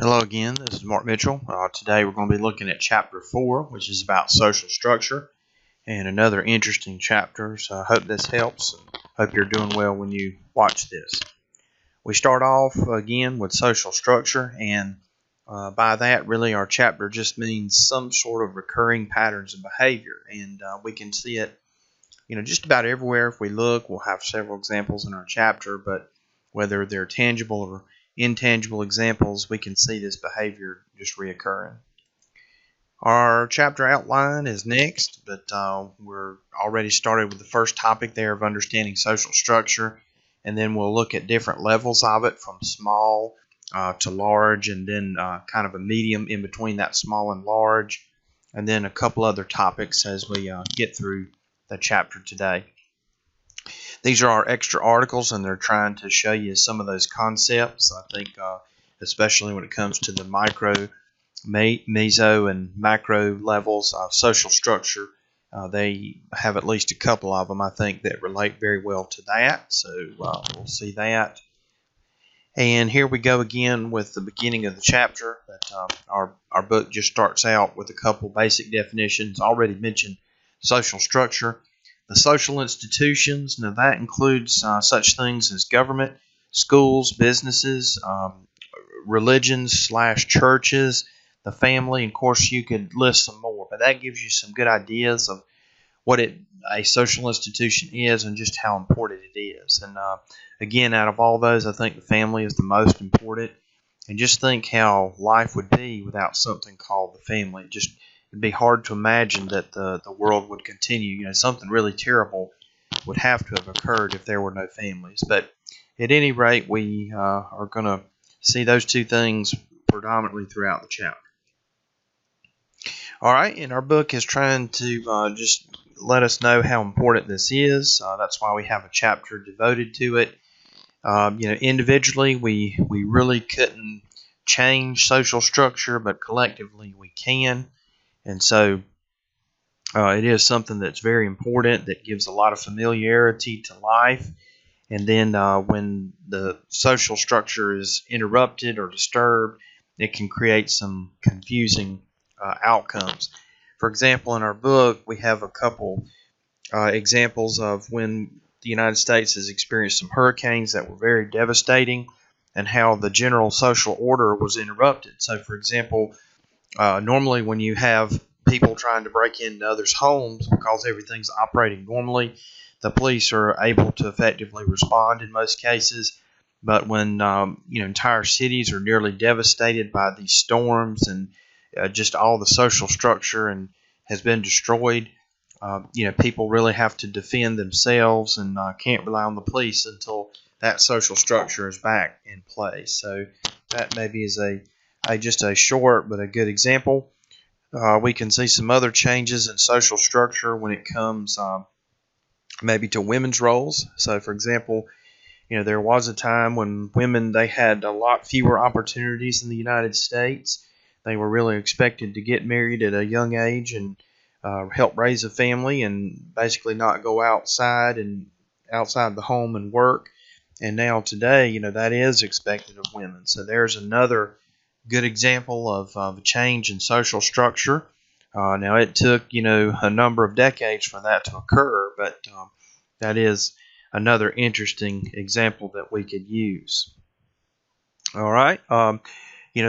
Hello again, this is Mark Mitchell. Today we're going to be looking at chapter 4, which is about social structure, and another interesting chapter, so I hope this helps. Hope you're doing well when you watch this. We start off again with social structure, and by that really our chapter just means some sort of recurring patterns of behavior, and we can see it just about everywhere. If we look, we'll have several examples in our chapter, but whether they're tangible or intangible examples, we can see this behavior just reoccurring. Our chapter outline is next, but we're already started with the first topic there of understanding social structure, and then we'll look at different levels of it from small to large, and then kind of a medium in between that small and large, and then a couple other topics as we get through the chapter today. These are our extra articles, and they're trying to show you some of those concepts. I think especially when it comes to the micro, meso, and macro levels of social structure, they have at least a couple of them, I think, that relate very well to that. So we'll see that. And here we go again with the beginning of the chapter. But our book just starts out with a couple basic definitions. Already mentioned social structure. The social institutions, now that includes such things as government, schools, businesses, religions / churches, the family, and of course you could list some more, but that gives you some good ideas of what a social institution is and just how important it is. And again, out of all those, I think the family is the most important. And just think how life would be without something called the family. It'd be hard to imagine that the world would continue. Something really terrible would have to have occurred if there were no families. But at any rate, we are going to see those two things predominantly throughout the chapter. All right, and our book is trying to just let us know how important this is. That's why we have a chapter devoted to it. Individually, we really couldn't change social structure, but collectively we can. And so it is something that's very important, that gives a lot of familiarity to life. And then when the social structure is interrupted or disturbed, it can create some confusing outcomes. For example, in our book, we have a couple examples of when the United States has experienced some hurricanes that were very devastating and how the general social order was interrupted. So, for example, normally when you have people trying to break into others' homes because everything's operating normally, the police are able to effectively respond in most cases. But when entire cities are nearly devastated by these storms and just all the social structure and has been destroyed, people really have to defend themselves and can't rely on the police until that social structure is back in place. So that maybe is just a short but a good example. We can see some other changes in social structure when it comes maybe to women's roles. So, for example, there was a time when women, they had a lot fewer opportunities in the United States. They were really expected to get married at a young age and help raise a family and basically not go outside the home and work. And now today, that is expected of women. So there's another good example of a change in social structure. Now it took a number of decades for that to occur, but that is another interesting example that we could use. All right,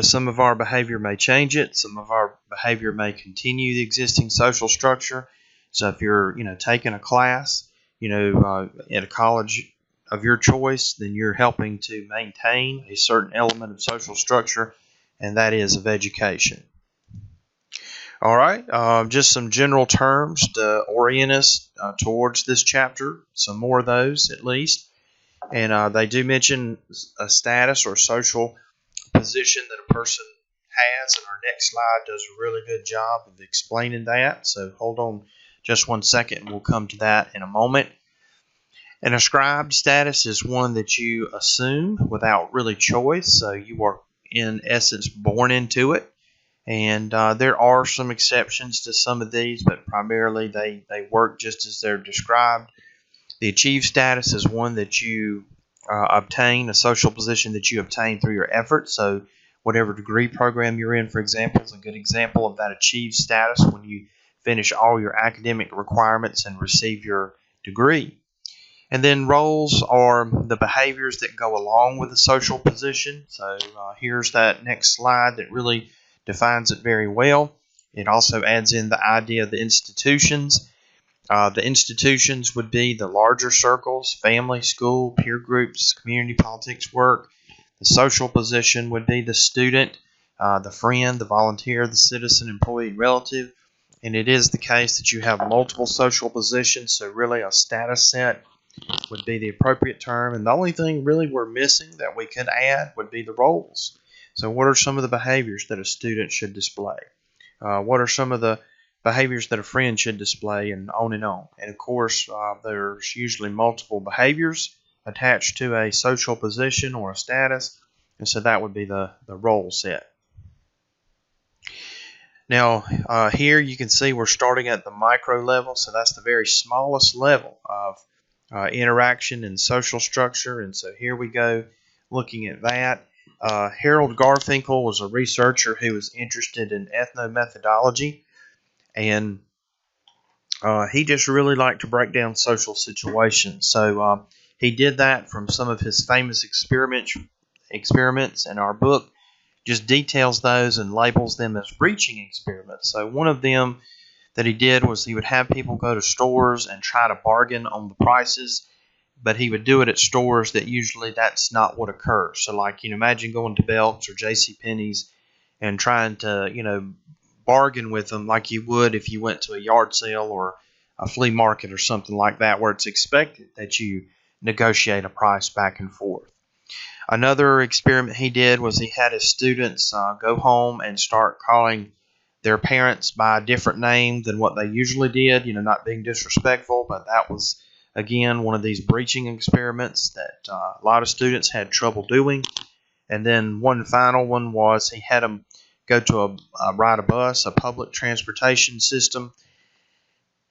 some of our behavior may change it, some of our behavior may continue the existing social structure. So if you're taking a class at a college of your choice, then you're helping to maintain a certain element of social structure, and that is of education. All right, just some general terms to orient us towards this chapter, some more of those at least. And they do mention a status or social position that a person has, and our next slide does a really good job of explaining that. So hold on just 1 second, and we'll come to that in a moment. An ascribed status is one that you assume without really choice, so you are in essence born into it. And there are some exceptions to some of these, but primarily they work just as they're described. The achieved status is one that you obtain, a social position that you obtain through your efforts. So whatever degree program you're in, for example, is a good example of that achieved status when you finish all your academic requirements and receive your degree. And then roles are the behaviors that go along with the social position. So here's that next slide that really defines it very well. It also adds in the idea of the institutions. The institutions would be the larger circles: family, school, peer groups, community politics work. The social position would be the student, the friend, the volunteer, the citizen, employee, and relative. And it is the case that you have multiple social positions, so really a status set would be the appropriate term. And the only thing really we're missing that we could add would be the roles. So what are some of the behaviors that a student should display? What are some of the behaviors that a friend should display, and on and on. And of course, there's usually multiple behaviors attached to a social position or a status, and so that would be the role set. Now, here you can see we're starting at the micro level, so that's the very smallest level of interaction and social structure, and so here we go looking at that. Harold Garfinkel was a researcher who was interested in ethnomethodology, and he just really liked to break down social situations. So he did that from some of his famous experiments, and our book just details those and labels them as breaching experiments. So one of them that he did was he would have people go to stores and try to bargain on the prices, but he would do it at stores that usually that's not what occurs. So like, imagine going to Belk's or JCPenney's and trying to, bargain with them like you would if you went to a yard sale or a flea market or something like that, where it's expected that you negotiate a price back and forth. Another experiment he did was he had his students go home and start calling their parents by a different name than what they usually did, not being disrespectful, but that was, again, one of these breaching experiments that a lot of students had trouble doing. And then one final one was he had them go to ride a bus, a public transportation system,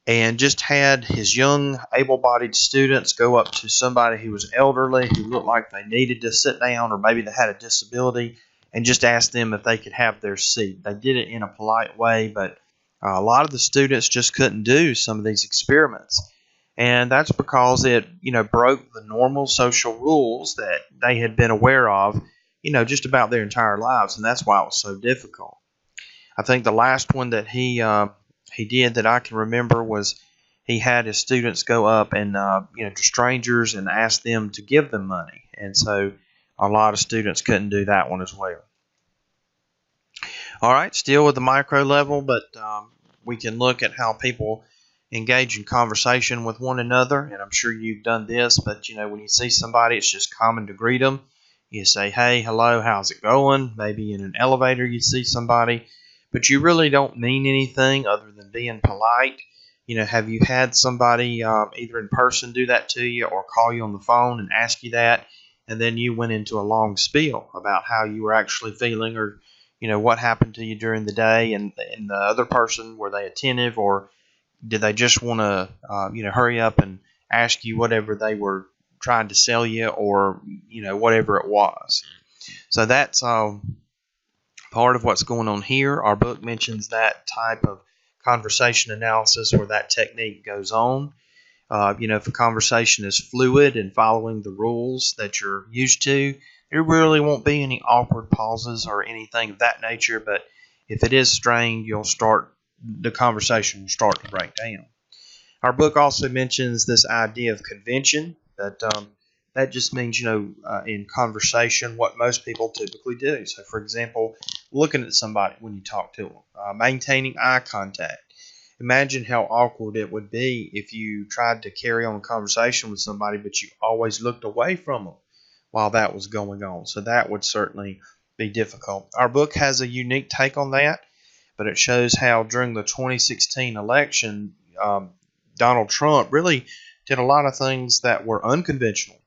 and just had his young, able-bodied students go up to somebody who was elderly, who looked like they needed to sit down, or maybe they had a disability, and just ask them if they could have their seat. They did it in a polite way, but a lot of the students just couldn't do some of these experiments. And that's because it, broke the normal social rules that they had been aware of, just about their entire lives, and that's why it was so difficult. I think the last one that he did that I can remember was he had his students go up and to strangers and ask them to give them money, and so a lot of students couldn't do that one as well. All right, still with the micro level, but we can look at how people engage in conversation with one another, and I'm sure you've done this, but when you see somebody, it's just common to greet them. You say, hey, hello, how's it going? Maybe in an elevator you see somebody, but you really don't mean anything other than being polite. Have you had somebody either in person do that to you or call you on the phone and ask you that, and then you went into a long spiel about how you were actually feeling, or what happened to you during the day, and the other person, were they attentive, or did they just want to hurry up and ask you whatever they were trying to sell you, or whatever it was. So that's part of what's going on here. Our book mentions that type of conversation analysis where that technique goes on. If a conversation is fluid and following the rules that you're used to, there really won't be any awkward pauses or anything of that nature, but if it is strained, the conversation will start to break down. Our book also mentions this idea of convention, that just means, in conversation, what most people typically do. So, for example, looking at somebody when you talk to them, maintaining eye contact. Imagine how awkward it would be if you tried to carry on a conversation with somebody, but you always looked away from them while that was going on. So that would certainly be difficult. Our book has a unique take on that, but it shows how during the 2016 election, Donald Trump really did a lot of things that were unconventional.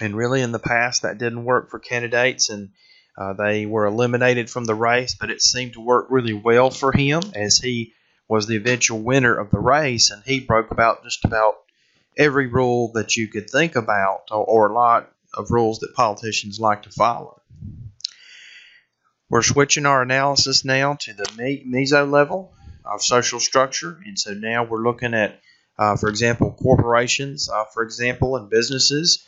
And really in the past that didn't work for candidates, and they were eliminated from the race, but it seemed to work really well for him as he was the eventual winner of the race, and he broke just about every rule that you could think about, or a lot of rules that politicians like to follow. We're switching our analysis now to the meso level of social structure, and so now we're looking at, for example, corporations, for example, and businesses,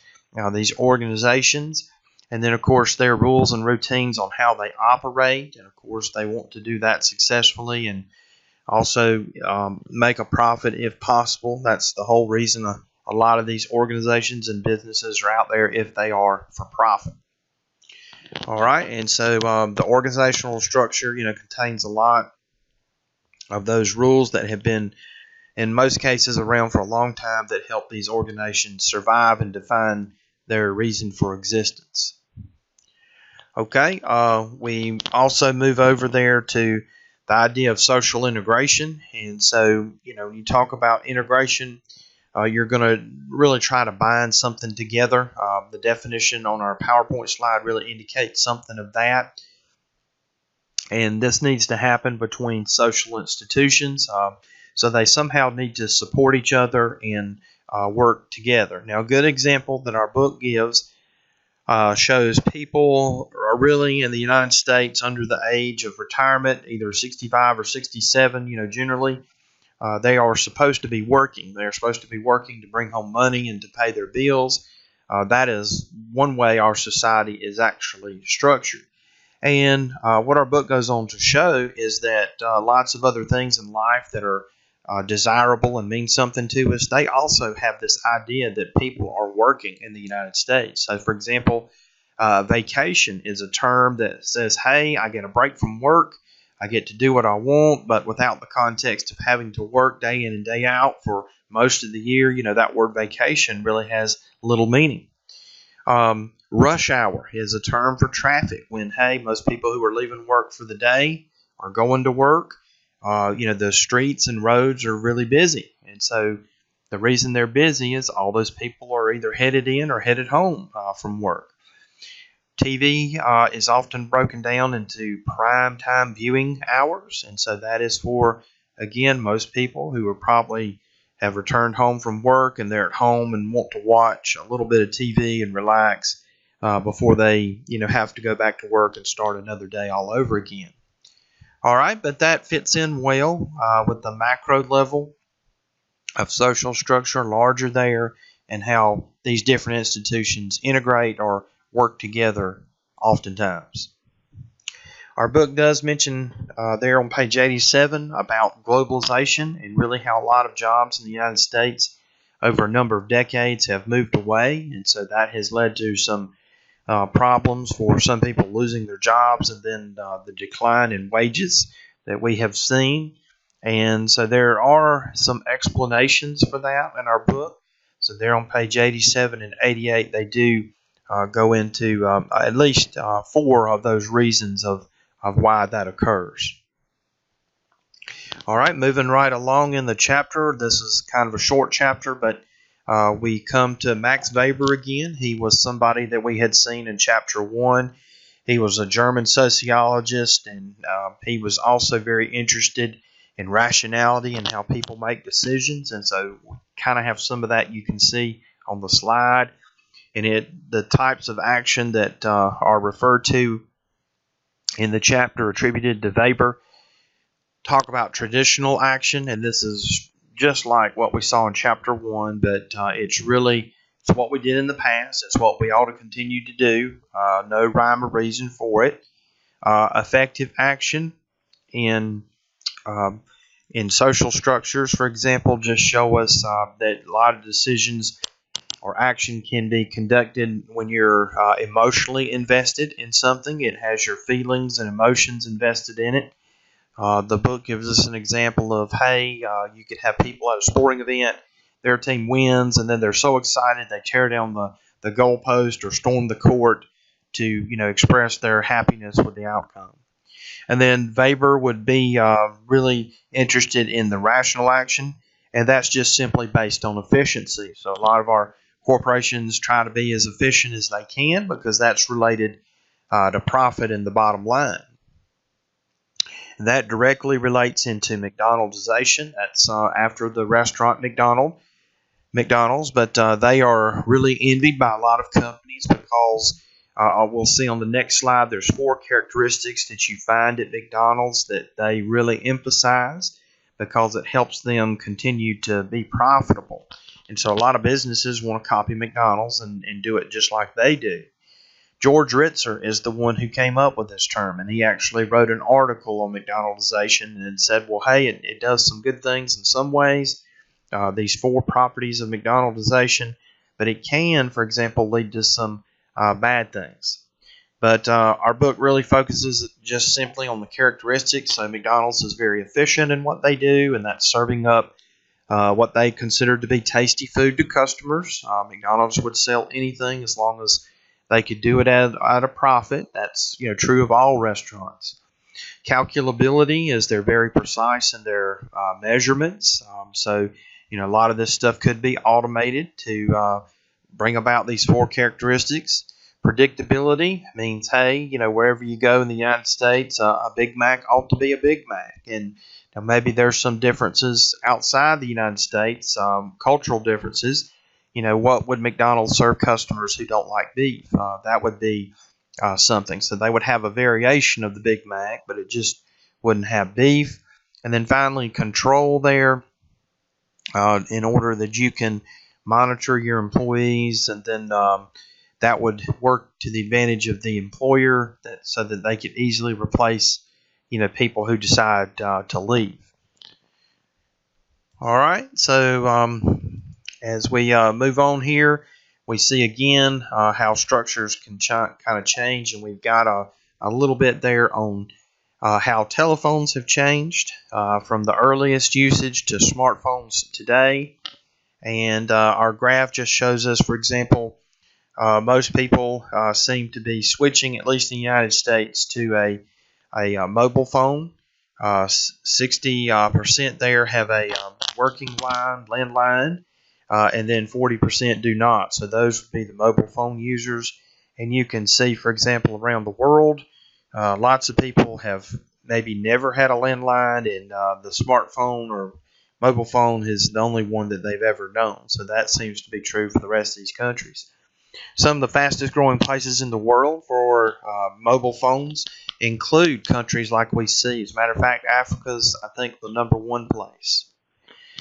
these organizations, and then, of course, their rules and routines on how they operate, and, of course, they want to do that successfully and also make a profit if possible. That's the whole reason a lot of these organizations and businesses are out there, if they are for profit. All right, and so the organizational structure, contains a lot of those rules that have been, in most cases, around for a long time that help these organizations survive and define their reason for existence. Okay, we also move over there to the idea of social integration, and so when you talk about integration, you're going to really try to bind something together. The definition on our PowerPoint slide really indicates something of that. And this needs to happen between social institutions. So they somehow need to support each other and work together. Now, a good example that our book gives shows people are really in the United States under the age of retirement, either 65 or 67, generally. They are supposed to be working. They're supposed to be working to bring home money and to pay their bills. That is one way our society is actually structured. And what our book goes on to show is that lots of other things in life that are desirable and mean something to us, they also have this idea that people are working in the United States. So, for example, vacation is a term that says, hey, I get a break from work. I get to do what I want, but without the context of having to work day in and day out for most of the year. That word vacation really has little meaning. Rush hour is a term for traffic when, hey, most people who are leaving work for the day are going to work. The streets and roads are really busy. And so the reason they're busy is all those people are either headed in or headed home from work. TV is often broken down into prime time viewing hours, and so that is for, again, most people who are probably have returned home from work and they're at home and want to watch a little bit of TV and relax before they, have to go back to work and start another day all over again. All right, but that fits in well with the macro level of social structure, larger there, and how these different institutions integrate or work together oftentimes. Our book does mention there on page 87 about globalization and really how a lot of jobs in the United States over a number of decades have moved away, and so that has led to some problems for some people losing their jobs, and then the decline in wages that we have seen. And so there are some explanations for that in our book. So there on page 87 and 88, they do go into at least 4 of those reasons of why that occurs. All right, moving right along in the chapter. This is kind of a short chapter, but we come to Max Weber again. He was somebody that we had seen in chapter 1. He was a German sociologist, and he was also very interested in rationality and how people make decisions. And so we kind of have some of that you can see on the slide. And the types of action that are referred to in the chapter attributed to Weber talk about traditional action, and this is just like what we saw in chapter 1, but it's what we did in the past. It's what we ought to continue to do. No rhyme or reason for it. Effective action in social structures, for example, just show us that a lot of decisions or action can be conducted when you're emotionally invested in something. It has your feelings and emotions invested in it. The book gives us an example of, hey, you could have people at a sporting event, their team wins, and then they're so excited they tear down the goalpost or storm the court to express their happiness with the outcome. And then Weber would be really interested in the rational action, and that's just simply based on efficiency. So a lot of our corporations try to be as efficient as they can because that's related to profit and the bottom line. And that directly relates into McDonaldization. That's after the restaurant McDonald's, but they are really envied by a lot of companies because We'll see on the next slide there's 4 characteristics that you find at McDonald's that they really emphasize because it helps them continue to be profitable. And so a lot of businesses want to copy McDonald's and do it just like they do. George Ritzer is the one who came up with this term, and he actually wrote an article on McDonaldization and said, well, hey, it does some good things in some ways, these 4 properties of McDonaldization, but it can, for example, lead to some bad things. But our book really focuses just simply on the characteristics. So McDonald's is very efficient in what they do, and that's serving up what they consider to be tasty food to customers. McDonald's would sell anything as long as they could do it at a profit. That's true of all restaurants. Calculability is they're very precise in their measurements. So a lot of this stuff could be automated to bring about these 4 characteristics. Predictability means, hey, wherever you go in the United States, a Big Mac ought to be a Big Mac. And maybe there's some differences outside the United States, cultural differences. What would McDonald's serve customers who don't like beef? That would be something. So they would have a variation of the Big Mac, but it just wouldn't have beef. And then finally, control there in order that you can monitor your employees, and then that would work to the advantage of the employer so that they could easily replace people who decide to leave. All right, so as we move on here, we see again how structures can kind of change, and we've got a little bit there on how telephones have changed from the earliest usage to smartphones today. And our graph just shows us, for example, most people seem to be switching, at least in the United States, to a mobile phone. 60% there have a working landline, and then 40% do not. So those would be the mobile phone users. And you can see, for example, around the world, lots of people have maybe never had a landline, and the smartphone or mobile phone is the only one that they've ever known. So that seems to be true for the rest of these countries. Some of the fastest growing places in the world for mobile phones include countries like we see. As a matter of fact, Africa's, I think, the #1 place.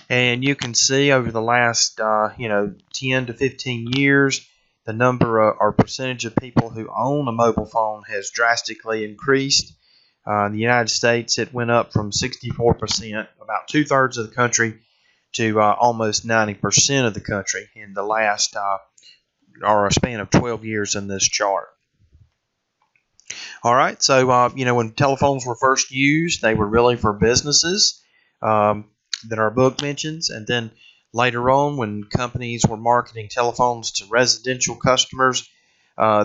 And you can see over the last 10 to 15 years, the number or percentage of people who own a mobile phone has drastically increased. In the United States, it went up from 64%, about 2/3 of the country, to almost 90% of the country in the last or a span of 12 years in this chart. All right, so when telephones were first used, they were really for businesses that our book mentions, and then later on, when companies were marketing telephones to residential customers,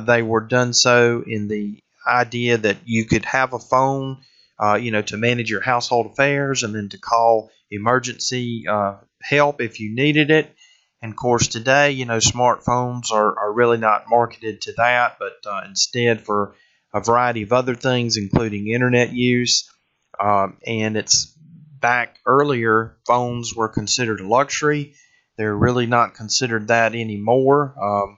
they were done so in the idea that you could have a phone, to manage your household affairs, and then to call emergency help if you needed it. And of course, today, smartphones are really not marketed to that, but instead for a variety of other things, including internet use. And it's back earlier, phones were considered a luxury. They're really not considered that anymore.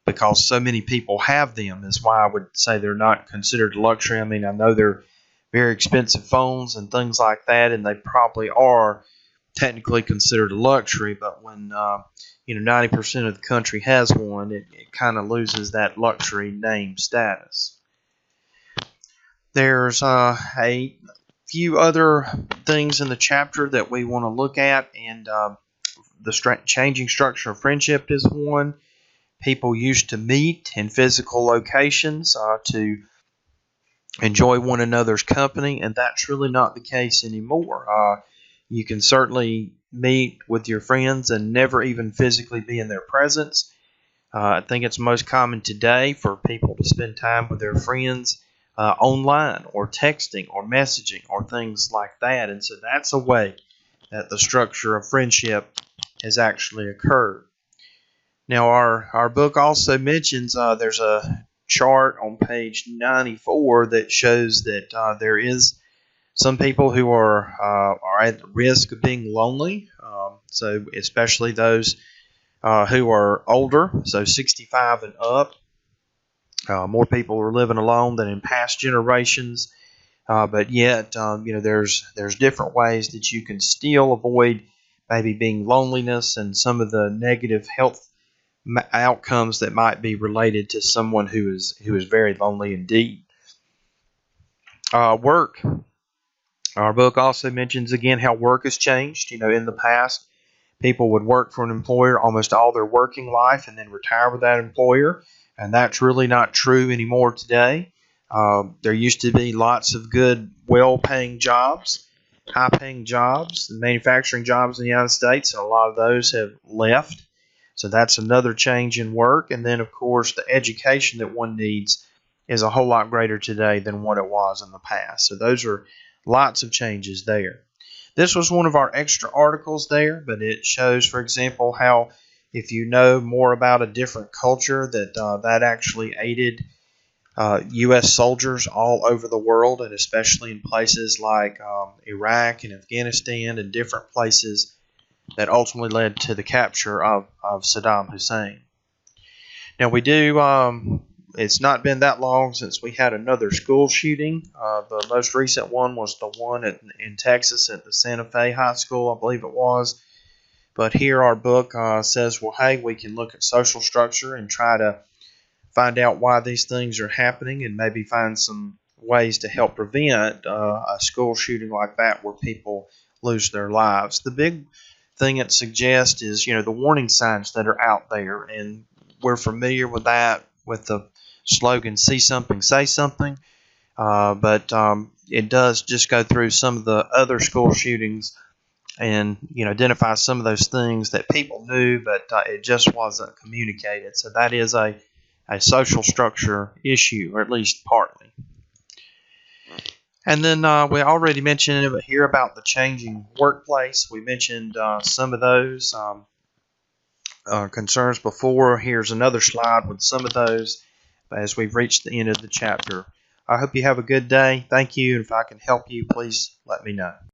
Because so many people have them is why I would say they're not considered a luxury. I mean, I know they're very expensive phones and things like that, and they probably are technically considered a luxury, but when 90% of the country has one, it kind of loses that luxury name status. There's a few other things in the chapter that we want to look at, and the changing structure of friendship is one. People used to meet in physical locations to enjoy one another's company, and that's really not the case anymore. You can certainly meet with your friends and never even physically be in their presence. I think it's most common today for people to spend time with their friends online or texting or messaging or things like that, and so that's a way that the structure of friendship has actually occurred. Now, our book also mentions there's a chart on page 94 that shows that there is some people who are at risk of being lonely. So especially those who are older, so 65 and up. More people are living alone than in past generations. But yet, there's different ways that you can still avoid maybe being loneliness and some of the negative health outcomes that might be related to someone who is very lonely indeed. Work. Our book also mentions again how work has changed. In the past, people would work for an employer almost all their working life and then retire with that employer, and that's really not true anymore today. There used to be lots of good, well-paying jobs, high-paying jobs, and manufacturing jobs in the United States, and a lot of those have left. So that's another change in work. And then, of course, the education that one needs is a whole lot greater today than what it was in the past. So those are lots of changes there. This was one of our extra articles there, but it shows, for example, how if you know more about a different culture, that actually aided U.S. soldiers all over the world, and especially in places like Iraq and Afghanistan and different places that ultimately led to the capture of Saddam Hussein. Now it's not been that long since we had another school shooting. The most recent one was the one in Texas at the Santa Fe High School, I believe it was. But here our book says, well, hey, we can look at social structure and try to find out why these things are happening and maybe find some ways to help prevent a school shooting like that where people lose their lives. The big thing it suggests is, the warning signs that are out there, and we're familiar with that with the slogan, see something, say something, but it does just go through some of the other school shootings and identify some of those things that people knew, but it just wasn't communicated. So that is a social structure issue, or at least partly. And then we already mentioned it here about the changing workplace. We mentioned some of those concerns before. Here's another slide with some of those as we've reached the end of the chapter. I hope you have a good day. Thank you. And if I can help you, please let me know.